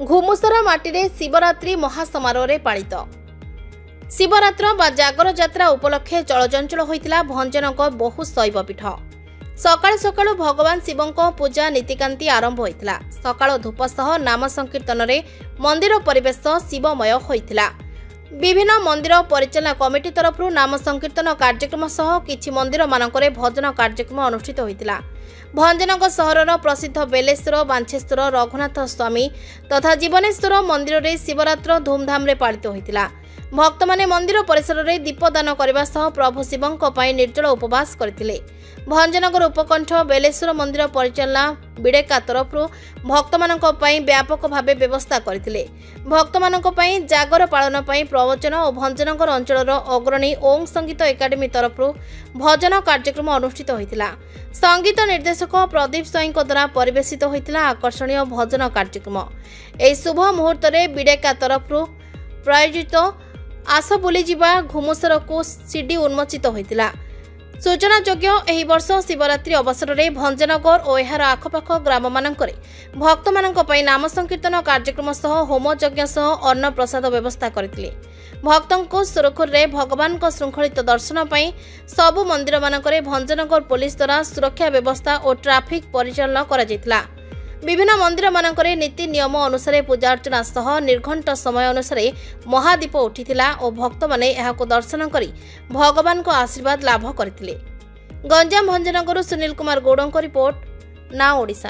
घुमुसर माटी शिवरात्रि महासमारोह पालित शिवरात्र बा जागर यात्रा उपलक्षे चलचंचल होता भंजनक बहु शैवपीठ सकाळु सकाळु भगवान शिवों पूजा नीतिकांति आरंभ होता। सकाळ धूप सह नाम संकीर्तन रे मंदिर परिवेश शिवमय होता। विभिन्न मंदिर परिचालना कमिटी तरफ नाम संकीर्तन कार्यक्रम सह किछि मंदिर मानकरे भजन कार्यक्रम अनुष्ठित होता। भंजनक सहरर प्रसिद्ध बेलेश्वर बांछेश्वर रघुनाथ स्वामी तथा जीवनेश्वर मंदिर रे शिवरात्र धूमधाम रे पालित होता। भक्त माने मंदिर परिसर रे दीपदान करने सह प्रभु शिवों पई निर्जल उपवास करथिले। भंजनगर उपकंठ बेलेश्वर मंदिर परिचालना बिडेका तरफ भक्त मानक पई व्यापक भावे व्यवस्था करथिले। भक्त मानक पई जागर पालन पई प्रवचन और भंजनगर अंचलर अग्रणी ओम संगीत एकाडेमी तरफ भजन कार्यक्रम अनुष्ठित होता। संगीत निर्देशक प्रदीप स्वाई द्वारा परिवेशित होता आकर्षणीय भजन कार्यक्रम। एही शुभ मुहूर्त में बिडेका तरफ प्रायोजित आस बुलीजा घुमुसर को सीडी उन्मोचित होता। सूचनायोग्य एही वर्ष शिवरात्रि अवसर में भंजनगर और यार आखपाख ग्राम मानकरे भक्त मानक पई नाम संकीर्तन कार्यक्रम सह होम यज्ञ सह अन्न प्रसाद व्यवस्था करथिले। भक्तों को सुरखुर रे भगवान को श्रृंखलित दर्शन पई सबु मंदिर मानकरे भंजनगर पुलिस द्वारा सुरक्षा व्यवस्था और ट्राफिक परिचालन करा जायतिला। विभिन्न मंदिर मानकरे नीति नियम अनुसार पूजा अर्चना सह निर्घंट समय अनुसार महादीप उठिथिला और भक्त माने एहाको दर्शन करी भगवान को आशीर्वाद लाभ करथिले। गंजाम भंजनगर सुनील कुमार गौड़ों को रिपोर्ट, ना ओडिशा।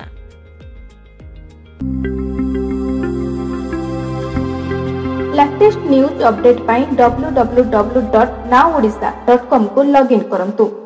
लेटेस्ट न्यूज अपडेट पाई www.naodisha.com को लॉगिन करंतु।